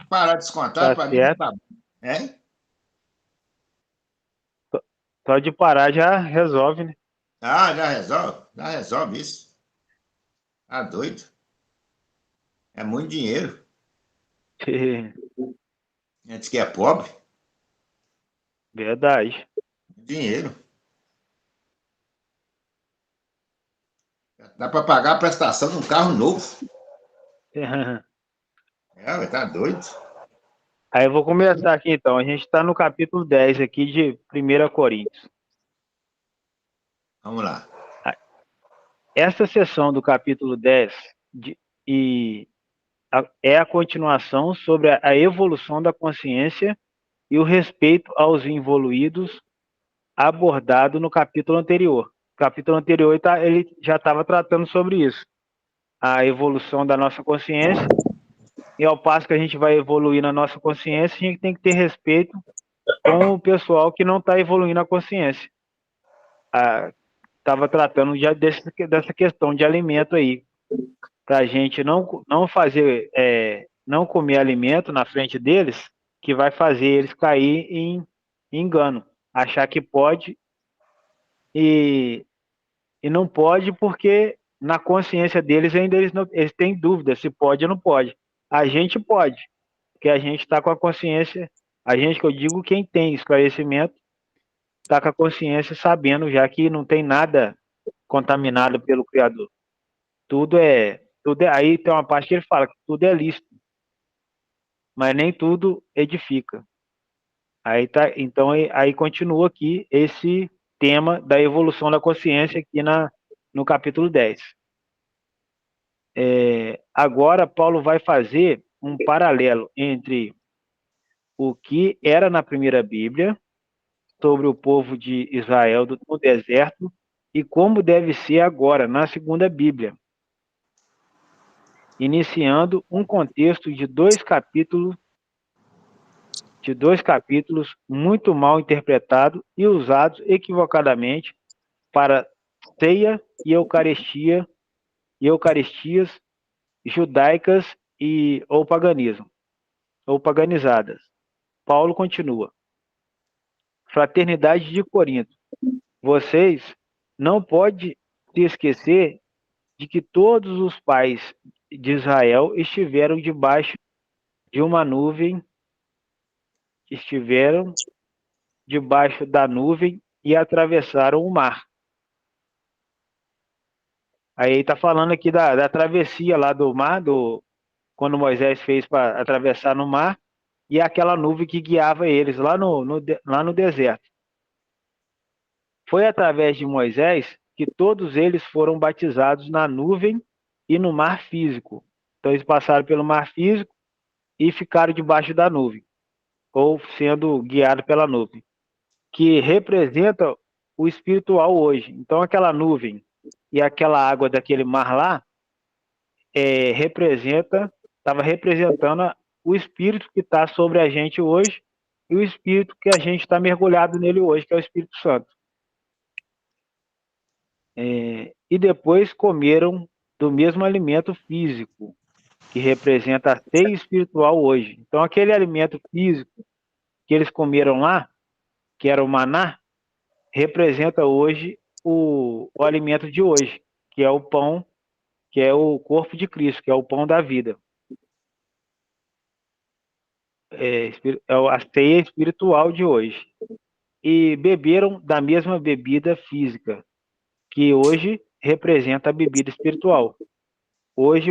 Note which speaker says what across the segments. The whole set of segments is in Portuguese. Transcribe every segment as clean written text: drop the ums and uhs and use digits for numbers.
Speaker 1: parar de descontar,
Speaker 2: Tá
Speaker 1: para mim
Speaker 2: certo.
Speaker 1: tá bom. É?
Speaker 2: Só de parar já resolve, né?
Speaker 1: Ah, já resolve isso. Tá doido. É muito dinheiro. Antes que é pobre,
Speaker 2: Verdade.
Speaker 1: dinheiro. Dá para pagar a prestação de um carro novo. É, tá doido.
Speaker 2: Aí eu vou começar aqui então. A gente está no capítulo 10 aqui de 1 Coríntios.
Speaker 1: Vamos lá.
Speaker 2: Essa seção do capítulo 10 e é a continuação sobre a evolução da consciência e o respeito aos involuídos abordado no capítulo anterior. O capítulo anterior ele já estava tratando sobre isso, a evolução da nossa consciência, e ao passo que a gente vai evoluir na nossa consciência, a gente tem que ter respeito com o pessoal que não está evoluindo a consciência. Estava tratando já dessa questão de alimento aí, para a gente não fazer, não comer alimento na frente deles, que vai fazer eles cair em engano, achar que pode e, e não pode porque na consciência deles ainda eles têm dúvida se pode ou não pode. A gente pode, porque a gente está com a consciência, a gente que eu digo quem tem esclarecimento, está com a consciência sabendo já que não tem nada contaminado pelo Criador. Aí tem uma parte que ele fala que tudo é lícito, mas nem tudo edifica. Aí tá, então aí continua aqui esse tema da evolução da consciência aqui no capítulo 10. Agora Paulo vai fazer um paralelo entre o que era na primeira Bíblia sobre o povo de Israel no deserto e como deve ser agora na segunda Bíblia, iniciando um contexto de dois capítulos muito mal interpretados e usados equivocadamente para ceia e eucaristias judaicas ou paganismo, ou paganizadas. Paulo continua. Fraternidade de Corinto. Vocês não podem se esquecer de que todos os pais de Israel de uma nuvem, estiveram debaixo da nuvem e atravessaram o mar. Aí está falando aqui da travessia lá do mar, quando Moisés fez para atravessar no mar, e aquela nuvem que guiava eles lá no deserto. Foi através de Moisés que todos eles foram batizados na nuvem e no mar físico. Então eles passaram pelo mar físico e ficaram debaixo da nuvem, ou sendo guiados pela nuvem, que representa o espiritual hoje. Então aquela nuvem e aquela água daquele mar lá estava representando o espírito que está sobre a gente hoje e o espírito que a gente está mergulhado nele hoje, que é o Espírito Santo. E depois comeram do mesmo alimento físico, que representa a ceia espiritual hoje. Então, aquele alimento físico que eles comeram lá, que era o maná, representa hoje o alimento de hoje, que é o pão, que é o corpo de Cristo, que é o pão da vida. É a ceia espiritual de hoje. E beberam da mesma bebida física, que hoje representa a bebida espiritual. Hoje,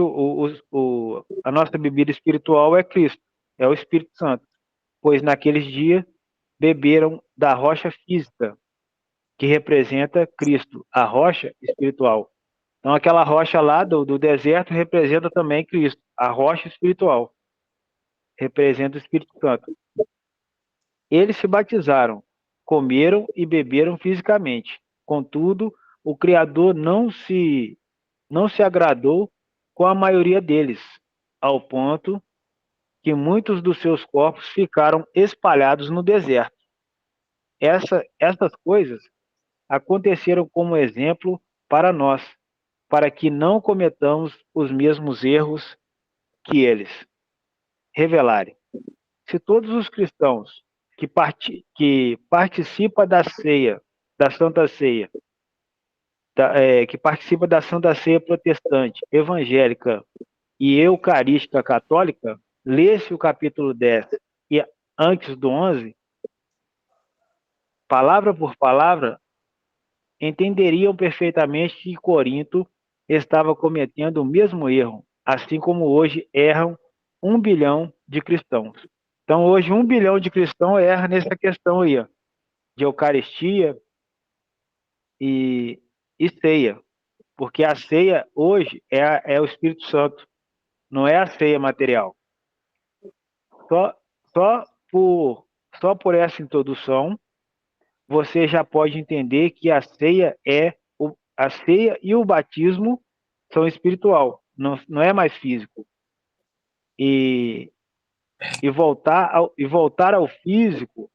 Speaker 2: a nossa bebida espiritual é Cristo, é o Espírito Santo, pois naqueles dias beberam da rocha física, que representa Cristo, a rocha espiritual. Então, aquela rocha lá do deserto representa também Cristo, a rocha espiritual, representa o Espírito Santo. Eles se batizaram, comeram e beberam fisicamente. Contudo, o Criador não se agradou com a maioria deles, ao ponto que muitos dos seus corpos ficaram espalhados no deserto. Essas coisas aconteceram como exemplo para nós, para que não cometamos os mesmos erros que eles. Revelarem. se todos os cristãos que participam da ceia, da Santa Ceia, que participa da Santa Ceia protestante, evangélica e eucarística católica, lesse o capítulo 10 e antes do 11, palavra por palavra, entenderiam perfeitamente que Corinto estava cometendo o mesmo erro, assim como hoje erram 1 bilhão de cristãos. Então, hoje, 1 bilhão de cristãos erram nessa questão aí, ó, de Eucaristia e ceia. Porque a ceia hoje é o Espírito Santo, não é a ceia material. Só, só, por, só por essa introdução, você já pode entender que a ceia e o batismo são espiritual, não é mais físico. E voltar ao físico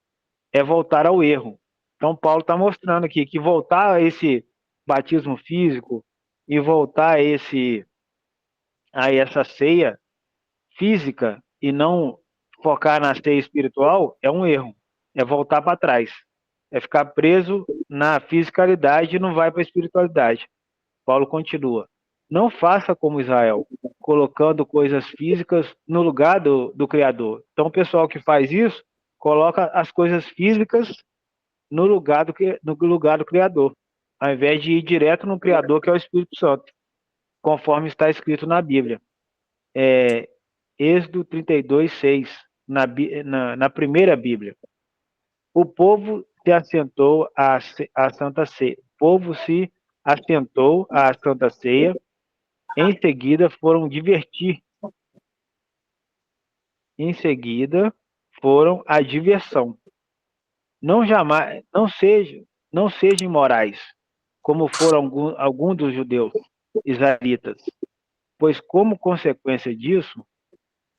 Speaker 2: é voltar ao erro. Então, Paulo está mostrando aqui que voltar a esse batismo físico e voltar a essa ceia física e não focar na ceia espiritual é um erro. É voltar para trás. É ficar preso na fisicalidade e não vai para a espiritualidade. Paulo continua. Não faça como Israel, colocando coisas físicas no lugar do Criador. Então, o pessoal que faz isso, coloca as coisas físicas no lugar do Criador, ao invés de ir direto no Criador, que é o Espírito Santo, conforme está escrito na Bíblia. Êxodo 32:6, na primeira Bíblia. O povo se assentou à Santa Ceia. O povo se assentou à Santa Ceia. Em seguida foram divertir. Em seguida foram a diversão. Não sejam imorais, como foram alguns dos judeus israelitas, pois como consequência disso,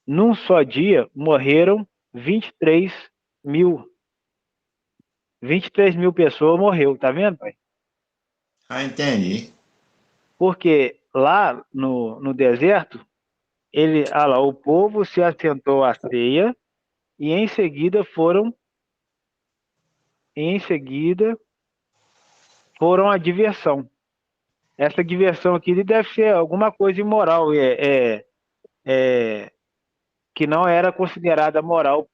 Speaker 2: num só dia morreram 23 mil. 23 mil pessoas morreu, tá vendo, pai?
Speaker 1: Ah, entendi.
Speaker 2: Porque lá no deserto, o povo se assentou à ceia e em seguida foram à diversão. Essa diversão aqui deve ser alguma coisa imoral, que não era considerada moral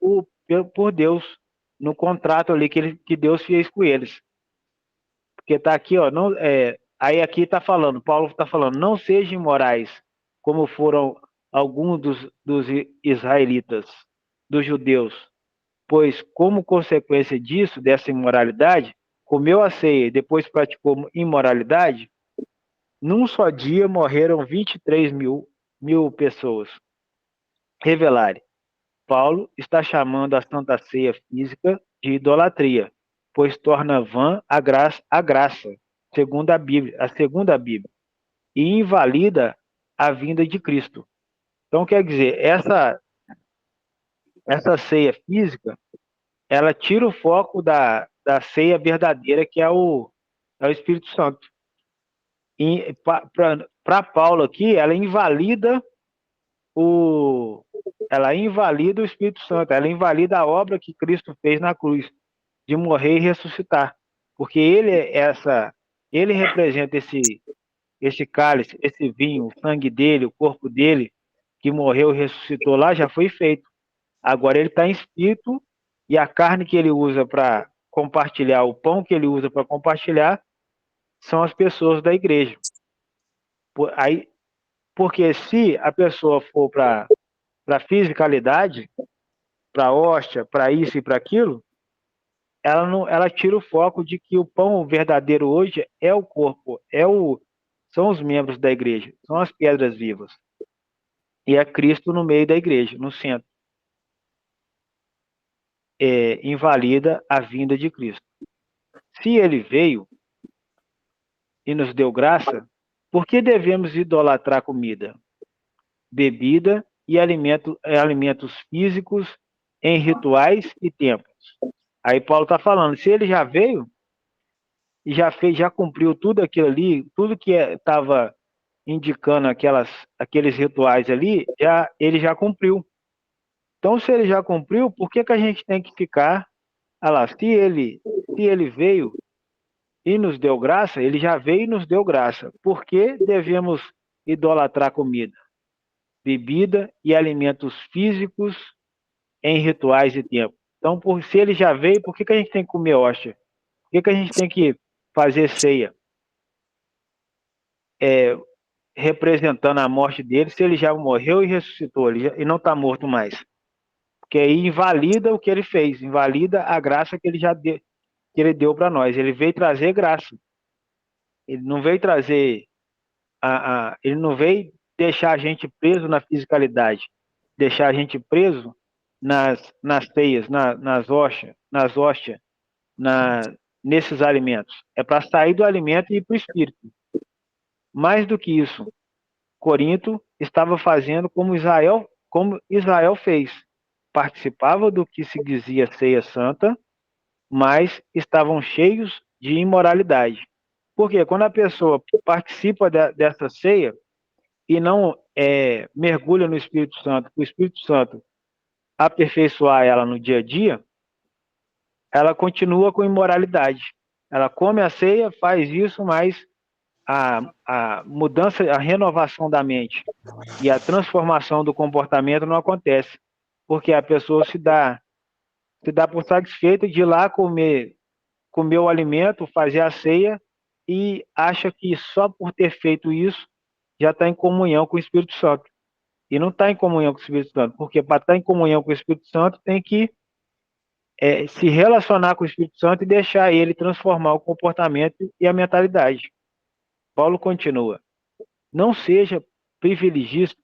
Speaker 2: por Deus no contrato ali que Deus fez com eles. Porque está aqui, ó, aí aqui está falando, Paulo está falando, não sejam imorais, como foram alguns dos israelitas, dos judeus, pois como consequência disso, dessa imoralidade, comeu a ceia e depois praticou imoralidade, num só dia morreram 23 mil pessoas. Revelare. Paulo está chamando a Santa Ceia física de idolatria, pois torna vã a graça, segundo a segunda Bíblia, e invalida a vinda de Cristo. Então, quer dizer, essa ceia física, ela tira o foco da ceia verdadeira, que é o Espírito Santo. E para Paulo aqui, ela invalida o Espírito Santo, ela invalida a obra que Cristo fez na cruz, de morrer e ressuscitar. Porque ele representa esse cálice, esse vinho, o sangue dele, o corpo dele, que morreu e ressuscitou lá, já foi feito. Agora ele está em espírito e a carne que ele usa para compartilhar, o pão que ele usa para compartilhar, são as pessoas da igreja. Porque se a pessoa for para fisicalidade, para hóstia, para isso e para aquilo, ela tira o foco de que o pão verdadeiro hoje é o corpo, são os membros da igreja, são as pedras vivas. E é Cristo no meio da igreja, no centro. Invalida a vinda de Cristo. Se ele veio e nos deu graça, por que devemos idolatrar comida, bebida e alimentos físicos em rituais e templos? Aí Paulo está falando, se ele já veio e já cumpriu tudo aquilo ali, tudo que estava indicando aqueles rituais ali, ele já cumpriu. Então, se ele já cumpriu, por que que a gente tem que ficar? Ah lá, se ele veio e nos deu graça, ele já veio e nos deu graça. Por que devemos idolatrar comida, bebida e alimentos físicos em rituais e tempos? Então, se ele já veio, por que que a gente tem que comer hóstia? Por que que a gente tem que fazer ceia, representando a morte dele, se ele já morreu e ressuscitou, e não está morto mais? Porque aí invalida o que ele fez, invalida a graça que ele já deu, que ele deu para nós. Ele veio trazer graça. Ele não veio trazer ele não veio deixar a gente preso na fisicalidade, deixar a gente preso nas teias, nas hóstias, na, nesses alimentos. É para sair do alimento e ir para o espírito. Mais do que isso, Corinto estava fazendo como Israel fez. Participava do que se dizia ceia santa, mas estavam cheios de imoralidade. Porque quando a pessoa participa dessa ceia e não mergulha no Espírito Santo, o Espírito Santo aperfeiçoar ela no dia a dia, ela continua com imoralidade. Ela come a ceia, faz isso, mas a mudança, a renovação da mente e a transformação do comportamento não acontece, porque a pessoa se dá por satisfeita de ir lá comer o alimento, fazer a ceia e acha que só por ter feito isso já está em comunhão com o Espírito Santo. E não está em comunhão com o Espírito Santo, porque para estar em comunhão com o Espírito Santo tem que se relacionar com o Espírito Santo e deixar ele transformar o comportamento e a mentalidade. Paulo continua: não seja privilegistas,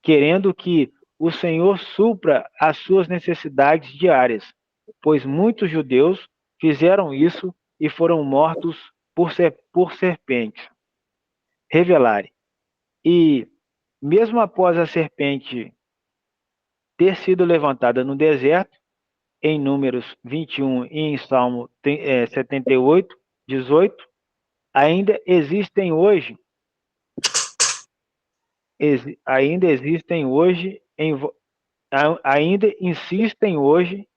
Speaker 2: querendo que o Senhor supra as suas necessidades diárias, pois muitos judeus fizeram isso e foram mortos por serpentes. Revelare. E mesmo após a serpente ter sido levantada no deserto, em Números 21 e em Salmo 78, 18, ainda existem hoje, ainda existem hoje, ainda insistem hoje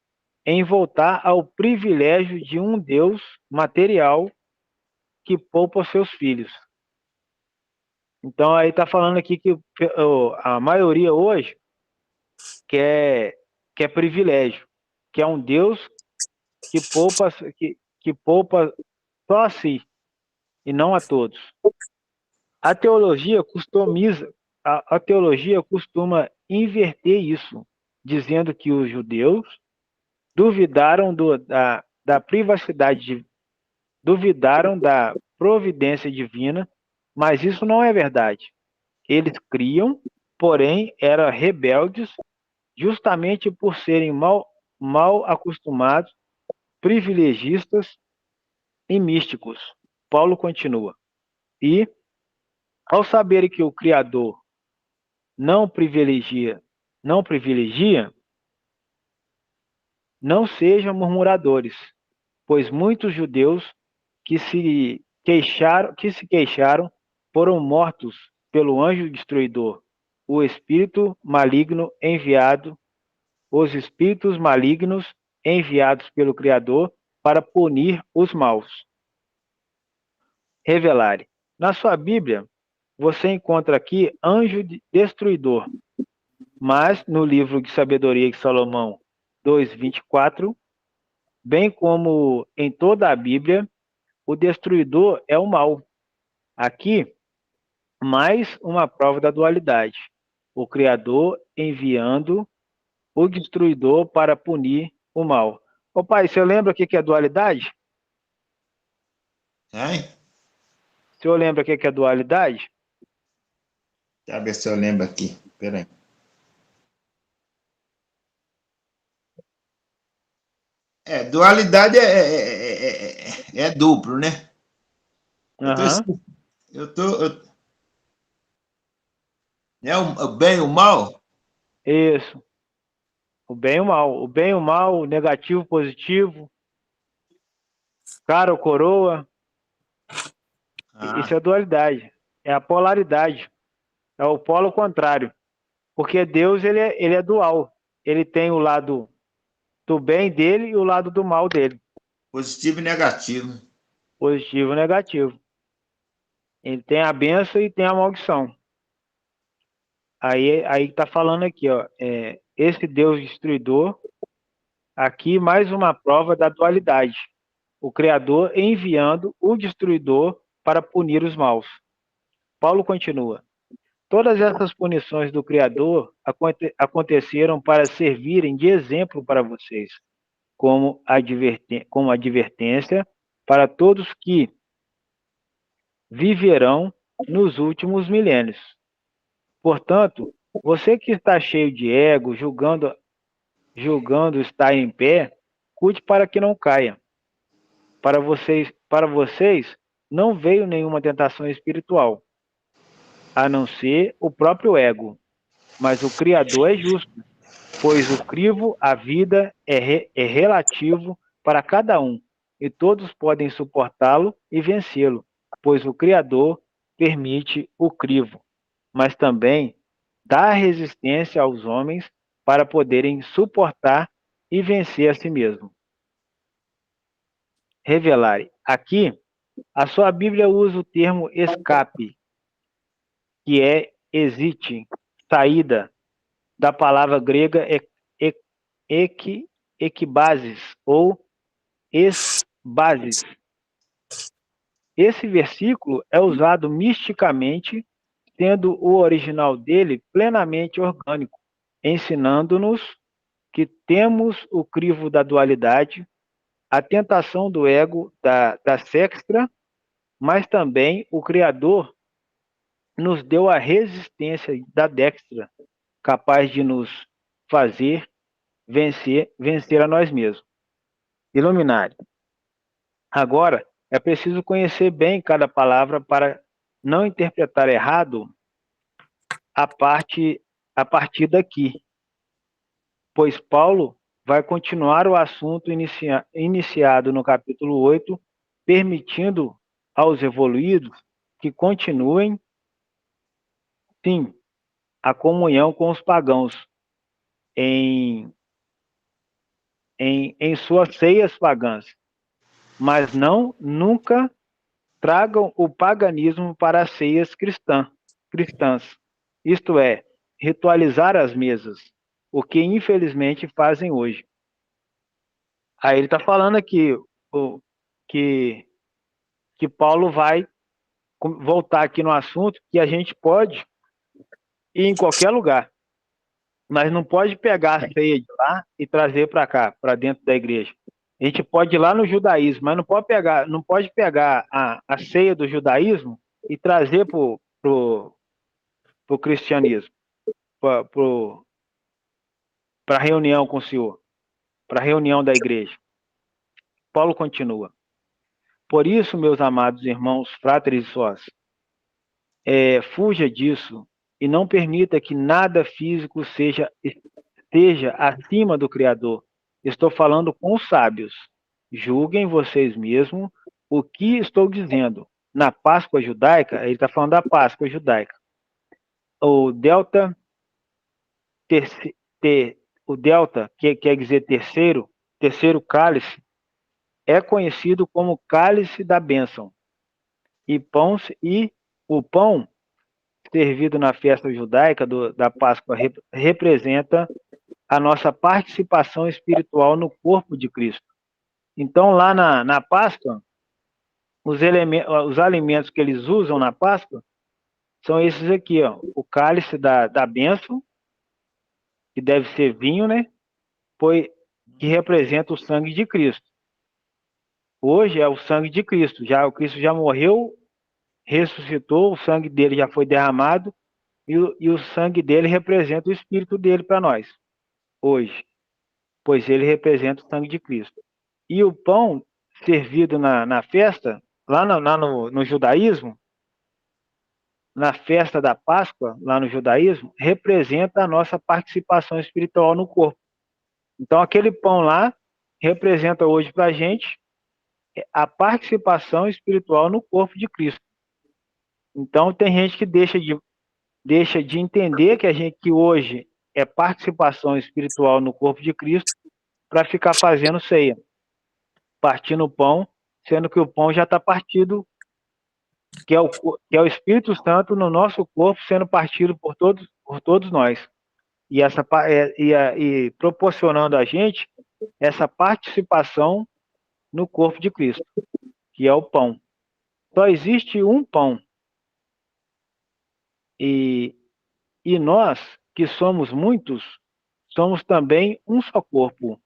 Speaker 2: em voltar ao privilégio de um Deus material que poupa os seus filhos. Então aí está falando aqui que a maioria hoje quer privilégio, que é um Deus que poupa só a si e não a todos. A teologia a teologia costuma inverter isso, dizendo que os judeus duvidaram da privacidade, duvidaram da providência divina, mas isso não é verdade. Eles criam, porém eram rebeldes, justamente por serem mal acostumados, privilegistas e místicos. Paulo continua. E, ao saberem que o Criador não privilegia, não sejam murmuradores, pois muitos judeus que se queixaram foram mortos pelo anjo destruidor, o espírito maligno enviado, os espíritos malignos enviados pelo Criador para punir os maus. Revelare. Na sua Bíblia, você encontra aqui anjo destruidor, mas no livro de Sabedoria de Salomão 2:24, bem como em toda a Bíblia, o destruidor é o mal. Aqui, mais uma prova da dualidade. O Criador enviando o destruidor para punir o mal. Ô pai, você lembra o que é dualidade?
Speaker 1: Hein?
Speaker 2: O senhor lembra o que é dualidade?
Speaker 1: Deixa eu ver se eu lembro aqui. Espera aí. Dualidade é duplo, né? Eu tô,
Speaker 2: Aham,
Speaker 1: eu tô, é o bem e o mal?
Speaker 2: isso. O bem e o mal. O bem e o mal, o negativo, positivo, cara ou coroa. Isso
Speaker 1: Ah,
Speaker 2: é dualidade. É a polaridade. É o polo contrário. Porque Deus, ele é dual. Ele tem o lado do bem dele e o lado do mal dele.
Speaker 1: Positivo e negativo.
Speaker 2: Positivo e negativo. Ele tem a bênção e tem a maldição. Aí tá falando aqui, ó, esse Deus destruidor, aqui mais uma prova da dualidade. O Criador enviando o destruidor para punir os maus. Paulo continua. Todas essas punições do Criador aconteceram para servirem de exemplo para vocês, como advertência para todos que viverão nos últimos milênios. Portanto, você que está cheio de ego, julgando estar em pé, cuide para que não caia. Para vocês não veio nenhuma tentação espiritual, a não ser o próprio ego. Mas o Criador é justo, pois o crivo, a vida, é relativo para cada um, e todos podem suportá-lo e vencê-lo, pois o Criador permite o crivo, mas também dá resistência aos homens para poderem suportar e vencer a si mesmo. Revelare. Aqui, a sua Bíblia usa o termo escape, que é exite, saída, da palavra grega equibasis ou esbasis. Esse versículo é usado misticamente, sendo o original dele plenamente orgânico, ensinando-nos que temos o crivo da dualidade, a tentação do ego, da sextra, mas também o Criador nos deu a resistência da dextra, capaz de nos fazer vencer a nós mesmos. Iluminari. Agora, é preciso conhecer bem cada palavra para não interpretar errado a partir daqui, pois Paulo vai continuar o assunto iniciado no capítulo 8, permitindo aos evoluídos que continuem, sim, a comunhão com os pagãos em suas ceias pagãs, mas nunca tragam o paganismo para as ceias cristãs, isto é, ritualizar as mesas, o que infelizmente fazem hoje. Aí ele está falando aqui que, que Paulo vai voltar aqui no assunto que a gente pode ir em qualquer lugar, mas não pode pegar a ceia de lá e trazer para cá, para dentro da igreja. A gente pode ir lá no judaísmo, mas não pode pegar a ceia do judaísmo e trazer para o cristianismo, para a reunião com o Senhor, para a reunião da igreja. Paulo continua. Por isso, meus amados irmãos, fráteres e sós, fuja disso e não permita que nada físico esteja acima do Criador. Estou falando com os sábios. Julguem vocês mesmos o que estou dizendo. Na Páscoa judaica, ele está falando da Páscoa judaica. O delta, que quer dizer terceiro cálice, é conhecido como cálice da bênção. E o pão servido na festa judaica da Páscoa representa a nossa participação espiritual no corpo de Cristo. Então, lá na Páscoa, os alimentos que eles usam na Páscoa são esses aqui, ó, o cálice da bênção, que deve ser vinho, né? Que representa o sangue de Cristo. Hoje é o sangue de Cristo. O Cristo já morreu, ressuscitou, o sangue dele já foi derramado e o sangue dele representa o Espírito dele para nós, hoje, pois ele representa o sangue de Cristo. E o pão servido na festa, lá no judaísmo, na festa da Páscoa, lá no judaísmo, representa a nossa participação espiritual no corpo. Então, aquele pão lá representa hoje para a gente a participação espiritual no corpo de Cristo. Então, tem gente que deixa de entender que a gente que hoje é participação espiritual no corpo de Cristo para ficar fazendo ceia, partindo o pão, sendo que o pão já está partido, que é o Espírito Santo no nosso corpo sendo partido por todos nós. E, e proporcionando a gente essa participação no corpo de Cristo, que é o pão. Só existe um pão. E nós, que somos muitos, somos também um só corpo,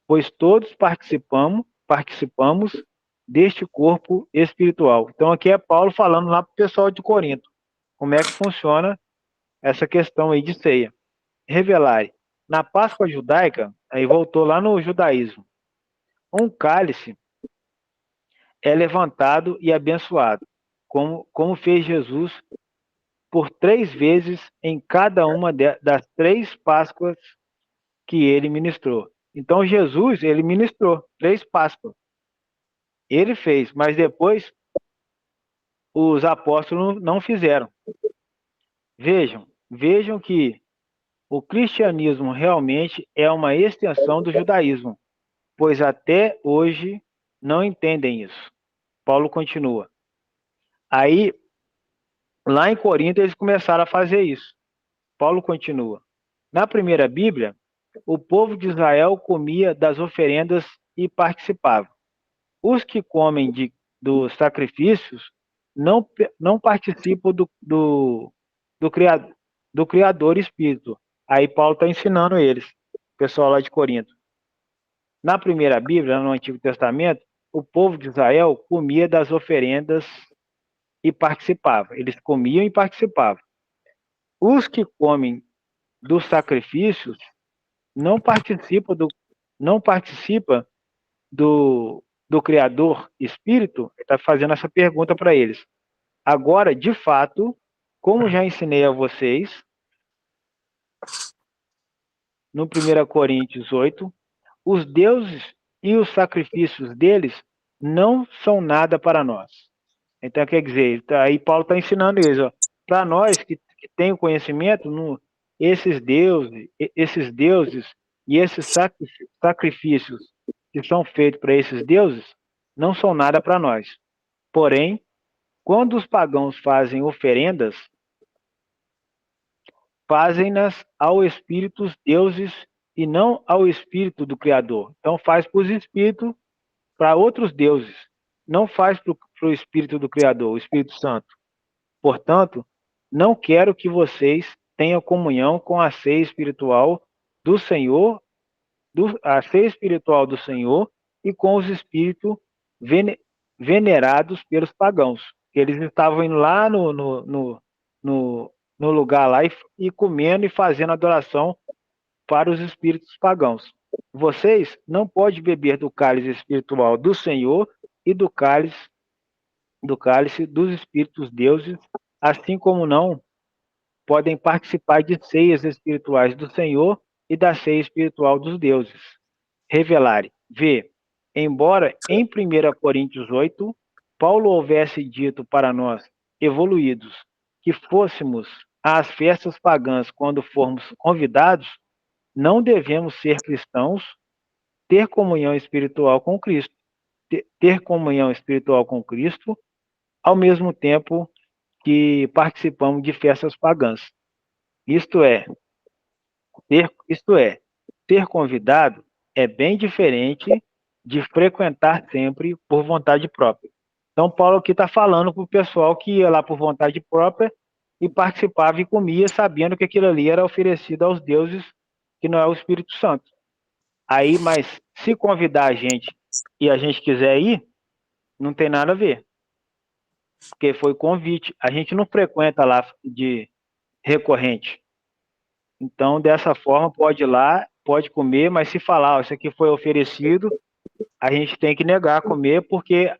Speaker 2: pois todos participamos deste corpo espiritual. Então aqui é Paulo falando lá para o pessoal de Corinto, como é que funciona essa questão aí de ceia. Revelar. Na Páscoa judaica, aí voltou lá no judaísmo, um cálice é levantado e abençoado, como fez Jesus por 3 vezes em cada uma das 3 Páscoas que ele ministrou. Então Jesus, ele ministrou 3 Páscoas. Ele fez, mas depois os apóstolos não fizeram. Vejam que o cristianismo realmente é uma extensão do judaísmo, pois até hoje não entendem isso. Paulo continua. Aí, lá em Corinto, eles começaram a fazer isso. Paulo continua. Na primeira Bíblia, o povo de Israel comia das oferendas e participava. Os que comem dos sacrifícios não participam do Criador Espírito. Aí Paulo está ensinando eles, o pessoal lá de Corinto. Na primeira Bíblia, no Antigo Testamento, o povo de Israel comia das oferendas e participava. Eles comiam e participavam. Os que comem dos sacrifícios não participam do Criador Espírito. Ele está fazendo essa pergunta para eles. Agora, de fato, como já ensinei a vocês, no 1 Coríntios 8, os deuses e os sacrifícios deles não são nada para nós. Então, quer dizer, aí Paulo está ensinando eles, para nós que tem o conhecimento, esses deuses e esses sacrifícios que são feitos para esses deuses não são nada para nós. Porém, quando os pagãos fazem oferendas, fazem-nas ao espírito dos deuses e não ao espírito do Criador. Então faz para os espíritos, para outros deuses, não faz para o espírito do Criador, o Espírito Santo. Portanto, não quero que vocês tenham comunhão com a ceia espiritual do Senhor, a ceia espiritual do Senhor e com os espíritos venerados pelos pagãos. Eles estavam indo lá no lugar lá e comendo e fazendo adoração para os espíritos pagãos. Vocês não podem beber do cálice espiritual do Senhor e do cálice dos espíritos deuses, assim como não podem participar de ceias espirituais do Senhor e da ceia espiritual dos deuses. Revelare. Vê, embora em 1 Coríntios 8, Paulo houvesse dito para nós, evoluídos, que fôssemos às festas pagãs quando formos convidados, não devemos ser cristãos, ter comunhão espiritual com Cristo. Ter comunhão espiritual com Cristo, ao mesmo tempo que participamos de festas pagãs. Isto é, ser convidado é bem diferente de frequentar sempre por vontade própria. Então, Paulo aqui está falando para o pessoal que ia lá por vontade própria e participava e comia, sabendo que aquilo ali era oferecido aos deuses, que não é o Espírito Santo. Aí, mas se convidar a gente e a gente quiser ir, não tem nada a ver. Porque foi convite. A gente não frequenta lá de recorrente. Então, dessa forma, pode ir lá, pode comer, mas se falar, isso aqui foi oferecido, a gente tem que negar comer, porque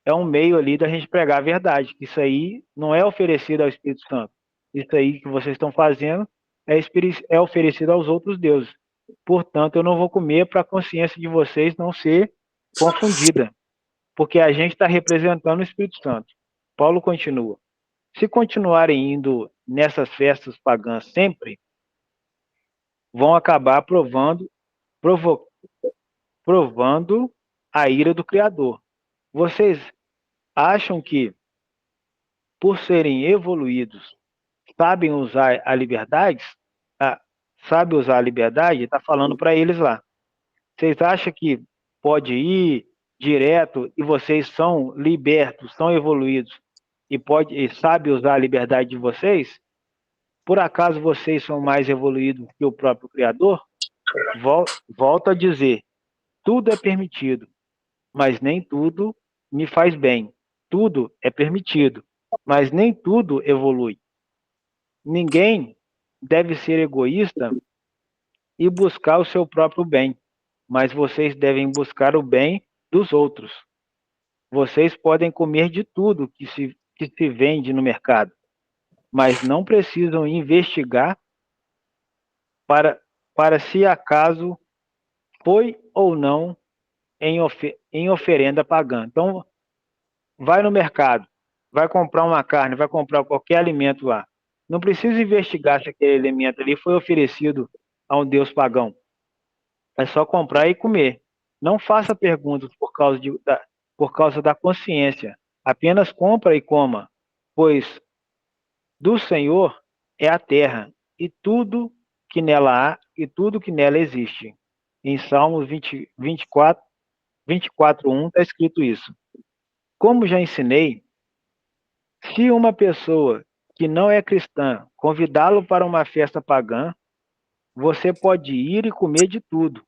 Speaker 2: é um meio ali da gente pregar a verdade, que isso aí não é oferecido ao Espírito Santo. Isso aí que vocês estão fazendo é oferecido aos outros deuses. Portanto, eu não vou comer para a consciência de vocês não ser confundida, porque a gente está representando o Espírito Santo. Paulo continua. Se continuarem indo nessas festas pagãs sempre, vão acabar provando a ira do Criador. Vocês acham que, por serem evoluídos, sabem usar a liberdade? Ah, sabe usar a liberdade? Está falando para eles lá. Vocês acham que pode ir direto e vocês são libertos, são evoluídos e sabe usar a liberdade de vocês? Por acaso vocês são mais evoluídos que o próprio Criador? Volto a dizer, tudo é permitido, mas nem tudo me faz bem. Tudo é permitido, mas nem tudo evolui. Ninguém deve ser egoísta e buscar o seu próprio bem, mas vocês devem buscar o bem dos outros. Vocês podem comer de tudo que se vende no mercado, mas não precisam investigar para se acaso foi ou não em oferenda pagã. Então, vai no mercado, vai comprar uma carne, vai comprar qualquer alimento lá. Não precisa investigar se aquele alimento ali foi oferecido a um deus pagão. É só comprar e comer. Não faça perguntas por causa da consciência. Apenas compra e coma, pois do Senhor é a terra e tudo que nela há e tudo que nela existe. Em Salmos 24:1 está escrito isso. Como já ensinei, se uma pessoa que não é cristã convidá-lo para uma festa pagã, você pode ir e comer de tudo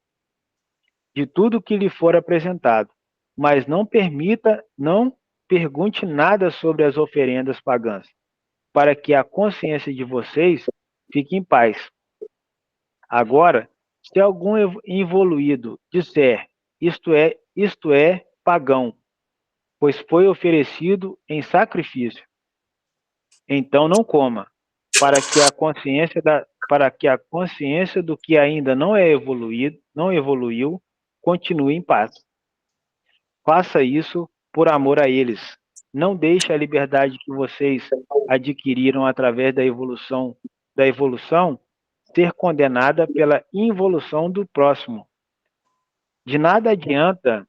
Speaker 2: que lhe for apresentado, mas não pergunte nada sobre as oferendas pagãs, para que a consciência de vocês fique em paz. Agora, se algum evoluído disser isto é pagão, pois foi oferecido em sacrifício, então não coma, para que a consciência do que ainda não evoluiu, continue em paz. Faça isso por amor a eles. Não deixe a liberdade que vocês adquiriram através da evolução ser condenada pela involução do próximo. De nada adianta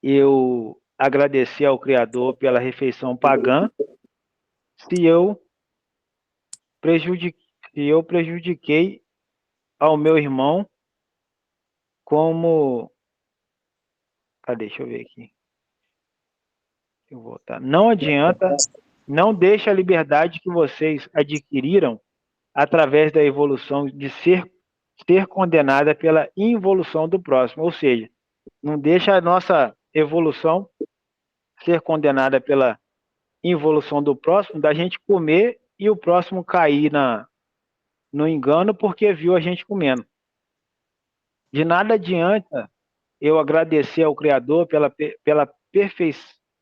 Speaker 2: eu agradecer ao Criador pela refeição pagã se eu prejudiquei ao meu irmão como. Cadê? Deixa eu ver aqui. Eu vou voltar. Não adianta, não deixe a liberdade que vocês adquiriram através da evolução de ser condenada pela involução do próximo. Ou seja, não deixa a nossa evolução ser condenada pela involução do próximo, da gente comer e o próximo cair no engano porque viu a gente comendo. De nada adianta eu agradecer ao Criador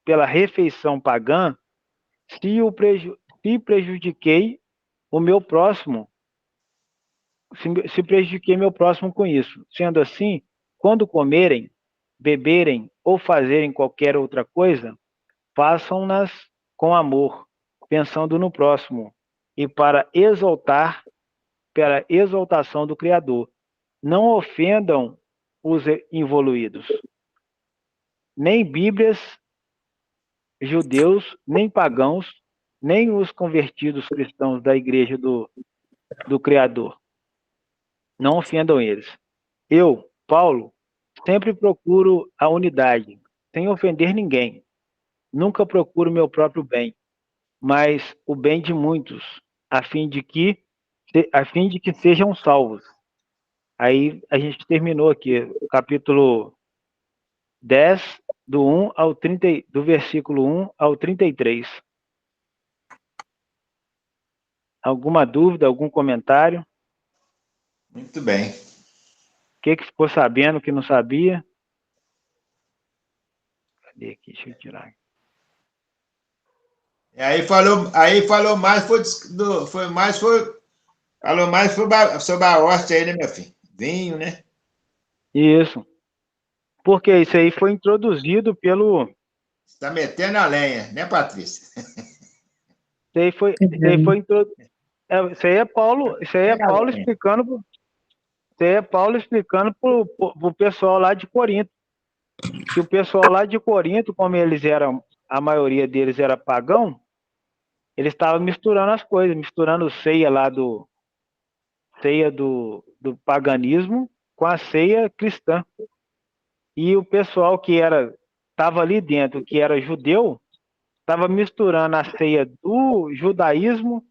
Speaker 2: pela refeição pagã se prejudiquei o meu próximo, se prejudiquei meu próximo com isso. Sendo assim, quando comerem, beberem ou fazerem qualquer outra coisa, façam-nas com amor, pensando no próximo e para a exaltação do Criador. Não ofendam os involuídos. Nem Bíblias, judeus, nem pagãos, nem os convertidos cristãos da igreja do Criador. Não ofendam eles. Eu, Paulo, sempre procuro a unidade, sem ofender ninguém. Nunca procuro meu próprio bem, mas o bem de muitos, a fim de que sejam salvos. Aí a gente terminou aqui, capítulo 10, do versículo 1 ao 33. Alguma dúvida, algum comentário?
Speaker 1: Muito bem.
Speaker 2: O que ficou sabendo que não sabia? Cadê aqui? Deixa eu tirar.
Speaker 1: E aí falou mais, falou mais sobre a hóstia aí, né, meu filho? Vinho, né?
Speaker 2: Isso. Porque isso aí foi introduzido pelo...
Speaker 1: Está metendo a lenha, né, Patrícia?
Speaker 2: Isso aí é Paulo explicando, para o pessoal lá de Corinto. Que o pessoal lá de Corinto, como eles eram, a maioria deles era pagão, eles estavam misturando as coisas, misturando ceia do paganismo com a ceia cristã. E o pessoal que estava ali dentro, que era judeu, estava misturando a ceia do judaísmo,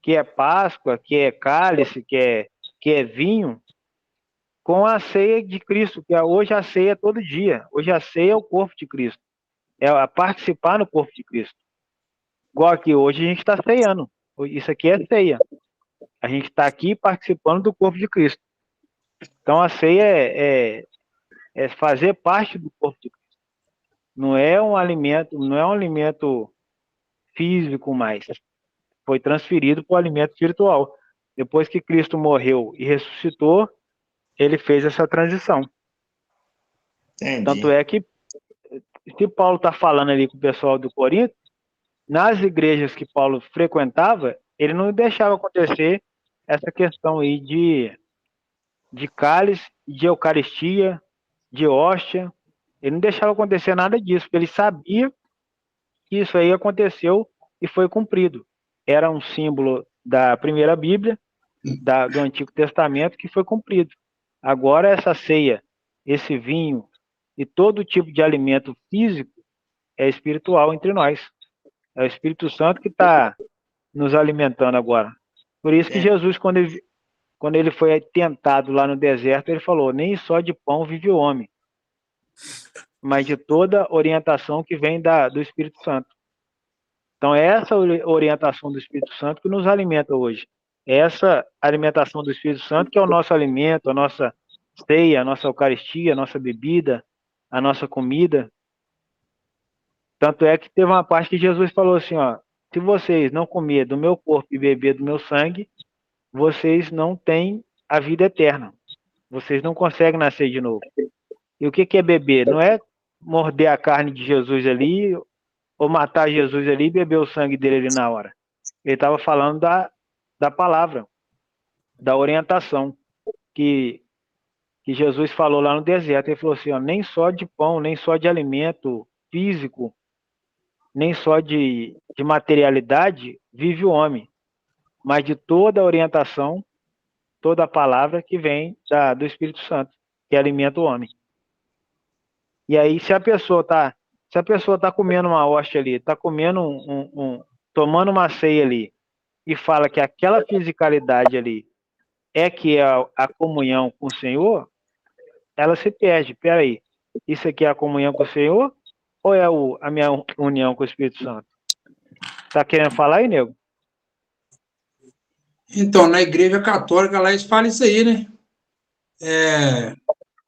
Speaker 2: que é Páscoa, que é cálice, que é vinho, com a ceia de Cristo, que hoje a ceia é todo dia. Hoje a ceia é o corpo de Cristo. É a participar no corpo de Cristo. Igual aqui, hoje a gente está ceando. Isso aqui é ceia. A gente está aqui participando do corpo de Cristo. Então a ceia é fazer parte do corpo de Cristo. Não é um alimento físico mais. Foi transferido para o alimento espiritual. Depois que Cristo morreu e ressuscitou, ele fez essa transição.
Speaker 1: Entendi.
Speaker 2: Tanto é que, se Paulo está falando ali com o pessoal do Corinto, nas igrejas que Paulo frequentava, ele não deixava acontecer essa questão aí de cálice, de eucaristia, de hóstia. Ele não deixava acontecer nada disso, porque ele sabia que isso aí aconteceu e foi cumprido. Era um símbolo da primeira Bíblia, do Antigo Testamento, que foi cumprido. Agora essa ceia, esse vinho e todo tipo de alimento físico é espiritual entre nós. É o Espírito Santo que está nos alimentando agora. Por isso que Jesus, quando ele foi tentado lá no deserto, ele falou: nem só de pão vive o homem, mas de toda orientação que vem do Espírito Santo. Então, é essa orientação do Espírito Santo que nos alimenta hoje. É essa alimentação do Espírito Santo que é o nosso alimento, a nossa ceia, a nossa Eucaristia, a nossa bebida, a nossa comida. Tanto é que teve uma parte que Jesus falou assim, ó: se vocês não comer do meu corpo e beber do meu sangue, vocês não têm a vida eterna. Vocês não conseguem nascer de novo. E o que é beber? Não é morder a carne de Jesus ali, ou matar Jesus ali e beber o sangue dele ali na hora. Ele estava falando da palavra, da orientação que Jesus falou lá no deserto. Ele falou assim, ó: nem só de pão, nem só de alimento físico, nem só de materialidade vive o homem, mas de toda a orientação, toda a palavra que vem do Espírito Santo, que alimenta o homem. E aí, se a pessoa está comendo uma hóstia ali, está comendo tomando uma ceia ali, e fala que aquela fisicalidade ali que é a comunhão com o Senhor, ela se perde. Peraí, isso aqui é a comunhão com o Senhor ou é a minha união com o Espírito Santo? Tá querendo falar aí, nego?
Speaker 3: Então, na Igreja Católica lá eles falam isso aí, né?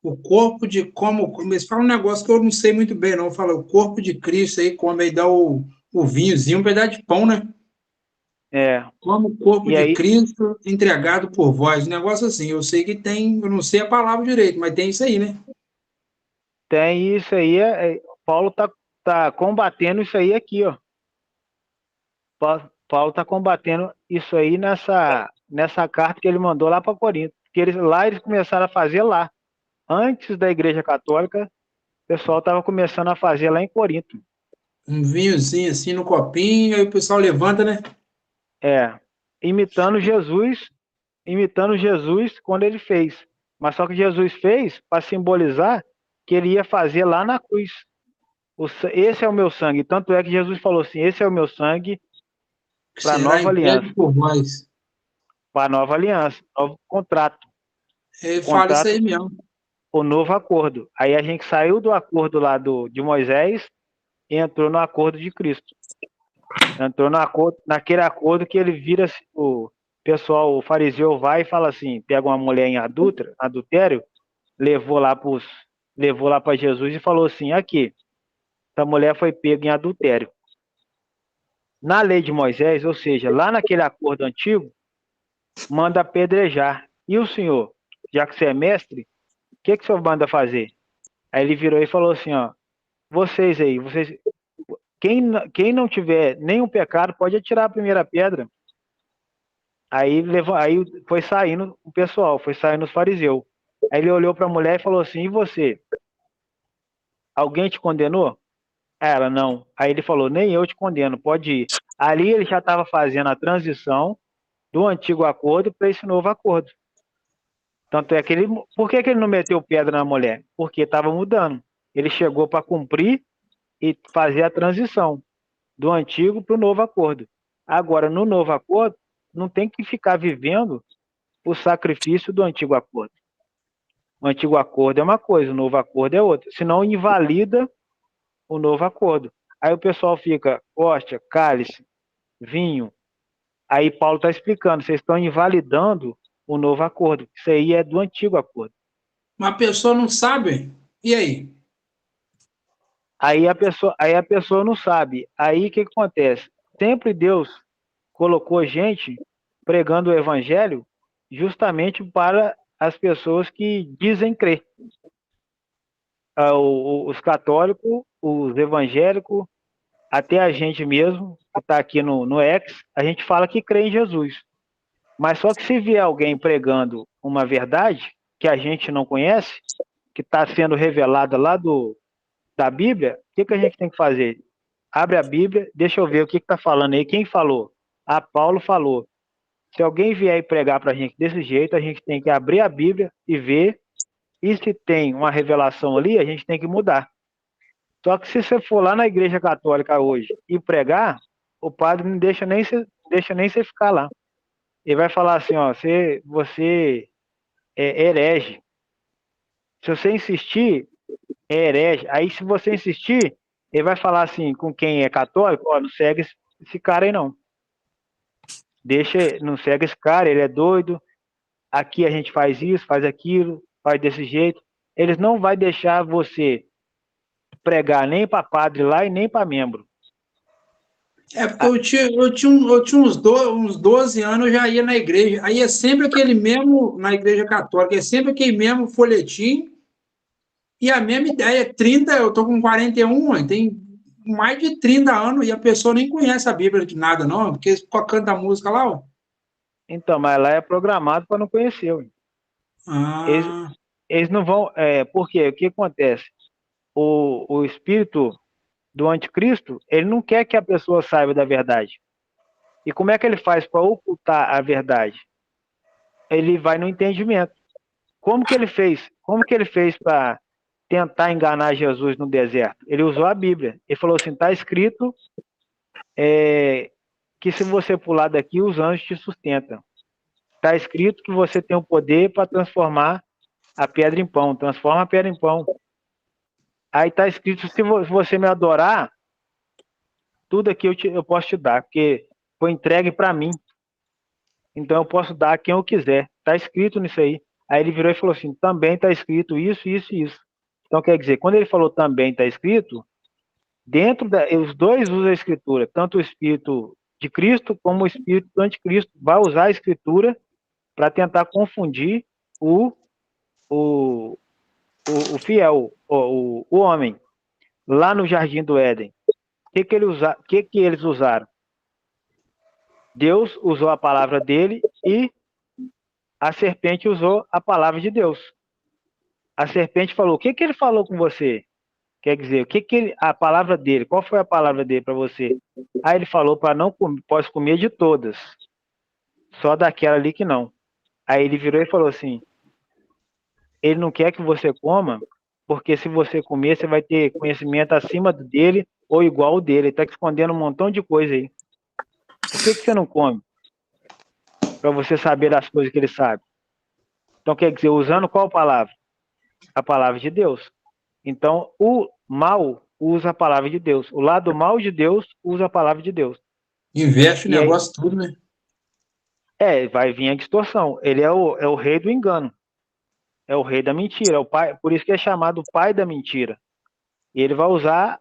Speaker 3: O corpo de como. Eles falam um negócio que eu não sei muito bem, não. Fala o corpo de Cristo aí, come aí, dá o vinhozinho, um pedaço de pão, né? Como o corpo de Cristo entregado por vós. Um negócio assim. Eu sei que tem, eu não sei a palavra direito, mas tem isso aí, né?
Speaker 2: Tem isso aí. Paulo tá combatendo isso aí aqui, ó. Paulo está combatendo isso aí nessa carta que ele mandou lá para Corinto. Porque eles começaram a fazer lá. Antes da Igreja Católica, o pessoal estava começando a fazer lá em Corinto.
Speaker 3: Um vinhozinho assim no copinho, aí o pessoal levanta, né?
Speaker 2: Imitando Jesus quando ele fez. Mas só que Jesus fez para simbolizar que ele ia fazer lá na cruz. Esse é o meu sangue. Tanto é que Jesus falou assim: esse é o meu sangue para a nova aliança. Para a nova aliança, novo contrato.
Speaker 3: Ele fala isso aí mesmo.
Speaker 2: O novo acordo. Aí a gente saiu do acordo lá de Moisés e entrou no acordo de Cristo. Entrou naquele acordo que ele vira, o pessoal, o fariseu vai e fala assim, pega uma mulher em adultério, levou lá para Jesus e falou assim: aqui, essa mulher foi pega em adultério. Na lei de Moisés, ou seja, lá naquele acordo antigo, manda apedrejar. E o senhor, já que você é mestre, o que o senhor manda fazer? Aí ele virou e falou assim, ó: vocês aí, quem não tiver nenhum pecado pode atirar a primeira pedra. Aí foi saindo o pessoal, foi saindo os fariseus. Aí ele olhou para a mulher e falou assim: e você? Alguém te condenou? Ela, não. Aí ele falou: nem eu te condeno, pode ir. Ali ele já estava fazendo a transição do antigo acordo para esse novo acordo. Tanto é que por que ele não meteu pedra na mulher? Porque estava mudando. Ele chegou para cumprir e fazer a transição do antigo para o novo acordo. Agora, no novo acordo, não tem que ficar vivendo o sacrifício do antigo acordo. O antigo acordo é uma coisa, o novo acordo é outra. Senão invalida o novo acordo. Aí o pessoal fica, hóstia, cálice, vinho. Aí Paulo está explicando, vocês estão invalidando o novo acordo. Isso aí é do antigo acordo.
Speaker 3: Mas a pessoa não sabe. E aí?
Speaker 2: Aí a pessoa não sabe. Aí o que acontece? Sempre Deus colocou gente pregando o evangelho justamente para as pessoas que dizem crer. Os católicos, os evangélicos, até a gente mesmo, que está aqui no X, a gente fala que crê em Jesus. Mas só que se vier alguém pregando uma verdade que a gente não conhece, que está sendo revelada lá da Bíblia, o que a gente tem que fazer? Abre a Bíblia, deixa eu ver o que está falando aí. Quem falou? Paulo falou. Se alguém vier e pregar para a gente desse jeito, a gente tem que abrir a Bíblia e ver. E se tem uma revelação ali, a gente tem que mudar. Só que se você for lá na Igreja Católica hoje e pregar, o padre não deixa nem você ficar lá. Ele vai falar assim, ó, você é herege. Se você insistir, é herege. Aí se você insistir, ele vai falar assim, com quem é católico, ó, não segue esse cara aí não. Não segue esse cara, ele é doido. Aqui a gente faz isso, faz aquilo, faz desse jeito. Eles não vão deixar você pregar nem para padre lá e nem para membro.
Speaker 3: É porque eu tinha uns 12 anos, eu já ia na igreja. Aí é sempre aquele mesmo, na igreja católica, é sempre aquele mesmo folhetim e a mesma ideia. 30, eu tô com 41, tem mais de 30 anos e a pessoa nem conhece a Bíblia de nada, não, porque eles cantam a música lá, ó.
Speaker 2: Então, mas lá é programado para não conhecer. Eles não vão. Por quê? O que acontece? O espírito do anticristo, ele não quer que a pessoa saiba da verdade. E como é que ele faz para ocultar a verdade? Ele vai no entendimento. Como que ele fez? Como que ele fez para tentar enganar Jesus no deserto? Ele usou a Bíblia. Ele falou assim: está escrito que se você pular daqui, os anjos te sustentam. Está escrito que você tem o poder para transformar a pedra em pão. Transforma a pedra em pão. Aí está escrito: se você me adorar, tudo aqui eu posso te dar, porque foi entregue para mim. Então eu posso dar a quem eu quiser. Está escrito nisso aí. Aí ele virou e falou assim: também está escrito isso, isso e isso. Então quer dizer, quando ele falou também está escrito, os dois usam a escritura, tanto o espírito de Cristo como o espírito do anticristo vai usar a escritura para tentar confundir o fiel, o homem. Lá no Jardim do Éden, o que eles usaram? Deus usou a palavra dele e a serpente usou a palavra de Deus. A serpente falou: o que ele falou com você? Quer dizer, a palavra dele, qual foi a palavra dele para você? Aí ele falou para não comer, pode comer de todas, só daquela ali que não. Aí ele virou e falou assim: ele não quer que você coma, porque se você comer, você vai ter conhecimento acima dele ou igual ao dele. Ele está escondendo um montão de coisa aí. Por que você não come? Para você saber das coisas que ele sabe. Então, quer dizer, usando qual palavra? A palavra de Deus. Então, o mal usa a palavra de Deus. O lado mal de Deus usa a palavra de Deus.
Speaker 3: Inverte o negócio tudo, né?
Speaker 2: Vai vir a distorção. Ele é o rei do engano. É o rei da mentira. É o pai, por isso que é chamado pai da mentira. E ele vai usar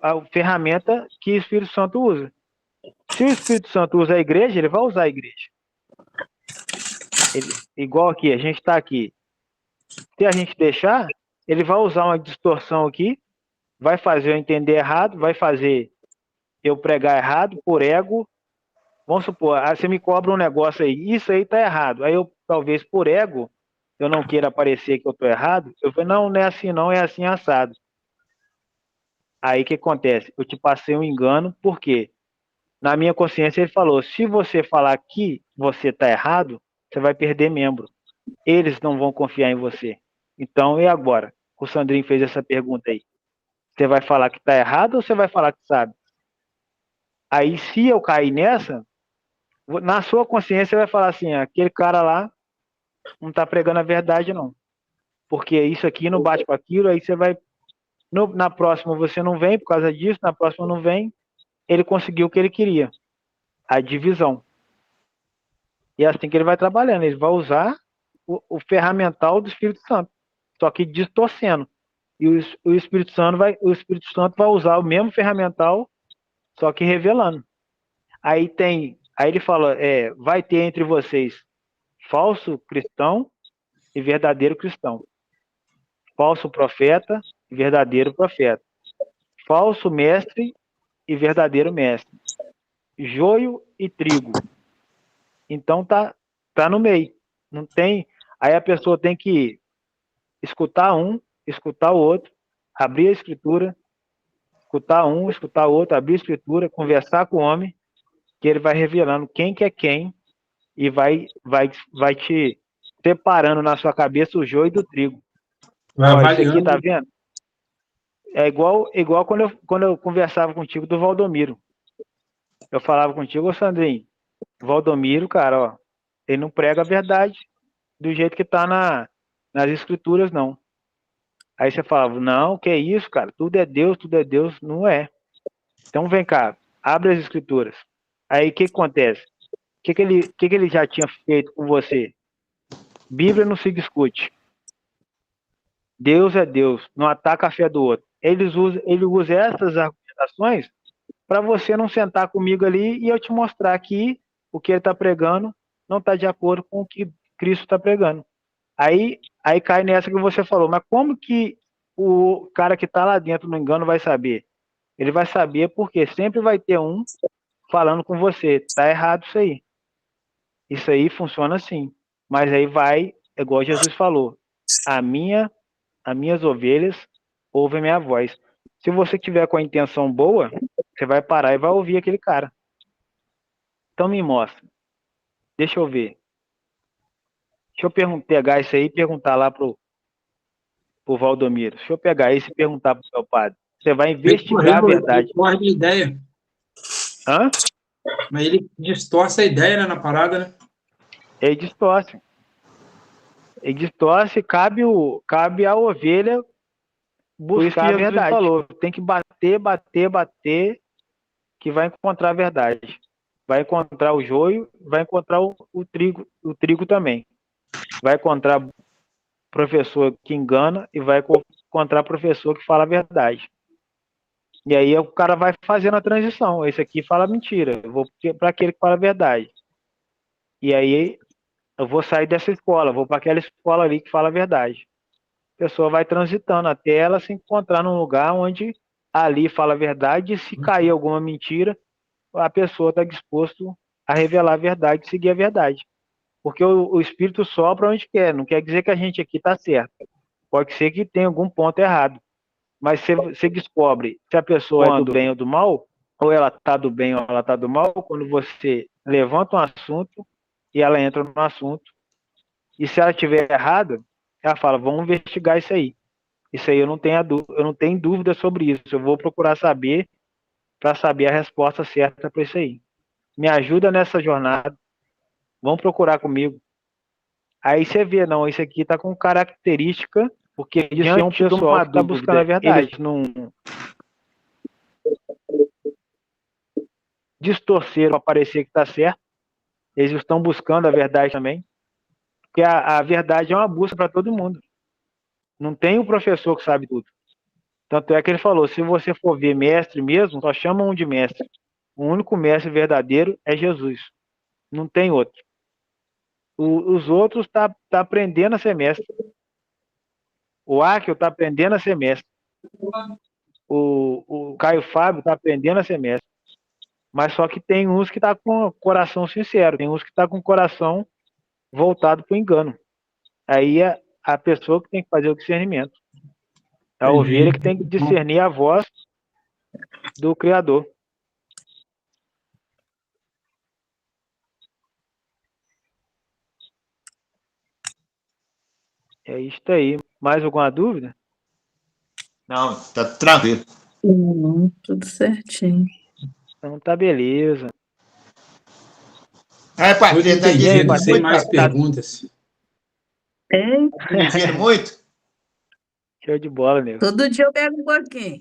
Speaker 2: a ferramenta que o Espírito Santo usa. Se o Espírito Santo usa a igreja, ele vai usar a igreja. Igual aqui, a gente está aqui. Se a gente deixar, ele vai usar uma distorção aqui vai fazer eu entender errado, vai fazer eu pregar errado por ego. Vamos supor, você me cobra um negócio aí, isso aí tá errado. Aí eu, talvez por ego, eu não queira parecer que eu tô errado, eu falo, não é assim não, é assim assado. Aí o que acontece? Eu te passei um engano, por quê? Na minha consciência ele falou, se você falar que você tá errado, você vai perder membro. Eles não vão confiar em você. Então, e agora? O Sandrinho fez essa pergunta aí. Você vai falar que tá errado ou você vai falar que sabe? Aí, se eu cair nessa, na sua consciência você vai falar assim, aquele cara lá não tá pregando a verdade, não. Porque isso aqui não bate com aquilo, aí você vai... na próxima você não vem por causa disso, na próxima não vem. Ele conseguiu o que ele queria. A divisão. E é assim que ele vai trabalhando. Ele vai usar o ferramental do Espírito Santo. Só que distorcendo. E o Espírito Santo vai usar o mesmo ferramental, só que revelando. Aí ele fala, vai ter entre vocês falso cristão e verdadeiro cristão. Falso profeta e verdadeiro profeta. Falso mestre e verdadeiro mestre. Joio e trigo. Então tá no meio. Não tem. Aí a pessoa tem que escutar um, escutar o outro, abrir a escritura, escutar um, escutar o outro, abrir a escritura, conversar com o homem, que ele vai revelando quem que é quem e vai te separando na sua cabeça o joio do trigo. Ó, isso aqui, tá vendo? É igual quando eu conversava contigo do Valdomiro. Eu falava contigo, ô Sandrinho, Valdomiro, cara, ó, ele não prega a verdade do jeito que tá nas escrituras, não. Aí você falava, não, que é isso, cara, tudo é Deus, não é. Então vem cá, abre as escrituras. Aí o que acontece? O que ele já tinha feito com você? Bíblia não se discute. Deus é Deus, não ataca a fé do outro. Ele usa essas argumentações para você não sentar comigo ali e eu te mostrar que o que ele está pregando não está de acordo com o que Cristo está pregando. Aí cai nessa que você falou, mas como que o cara que está lá dentro no engano vai saber? Ele vai saber porque sempre vai ter um falando com você, tá errado isso aí. Isso aí funciona assim. Mas aí vai, igual Jesus falou, as minhas ovelhas ouvem minha voz. Se você tiver com a intenção boa, você vai parar e vai ouvir aquele cara. Então me mostra. Deixa eu ver. Deixa eu pegar isso aí e perguntar lá pro Valdomiro. Deixa eu pegar isso e perguntar pro seu padre. Você vai investigar a verdade.
Speaker 3: Ele de ideia.
Speaker 2: Hã?
Speaker 3: Mas ele distorce a ideia, né, na parada, né?
Speaker 2: Ele distorce. Cabe a ovelha buscar a verdade. Falou, tem que bater, que vai encontrar a verdade. Vai encontrar o joio, vai encontrar o trigo também. Vai encontrar professor que engana e vai encontrar professor que fala a verdade. E aí o cara vai fazendo a transição. Esse aqui fala mentira, eu vou para aquele que fala a verdade. E aí eu vou sair dessa escola, vou para aquela escola ali que fala a verdade. A pessoa vai transitando até ela se encontrar num lugar onde ali fala a verdade e se cair alguma mentira, a pessoa está disposto a revelar a verdade, seguir a verdade. Porque o Espírito sopra onde quer, não quer dizer que a gente aqui está certo. Pode ser que tenha algum ponto errado. Mas você descobre se a pessoa é do bem ou do mal, ou ela está do bem ou ela está do mal, quando você levanta um assunto e ela entra no assunto. E se ela estiver errada, ela fala, vamos investigar isso aí. Isso aí eu não tenho dúvida sobre isso. Eu vou procurar saber para saber a resposta certa para isso aí. Me ajuda nessa jornada. Vão procurar comigo. Aí você vê, não, isso aqui está com característica, porque diante um pessoal que está buscando a verdade. Eles não distorceram para parecer que está certo. Eles estão buscando a verdade também. Porque a verdade é uma busca para todo mundo. Não tem um professor que sabe tudo. Tanto é que ele falou, se você for ver mestre mesmo, só chama um de mestre. O único mestre verdadeiro é Jesus. Não tem outro. Os outros tá aprendendo a ser mestre. O Áquil tá aprendendo a ser mestre. o Caio Fábio está aprendendo a ser mestre. Mas só que tem uns que tá com o coração sincero, tem uns que tá com o coração voltado para o engano. Aí é a pessoa que tem que fazer o discernimento. É a ovelha que tem que discernir a voz do Criador. É isso aí. Mais alguma dúvida?
Speaker 1: Não, tá tranquilo.
Speaker 4: Tudo certinho.
Speaker 2: Então tá beleza.
Speaker 3: Patrícia, tá dizendo sem mais perguntas.
Speaker 1: Dizendo muito?
Speaker 2: Show de bola, nego.
Speaker 4: Todo dia eu pego um pouquinho.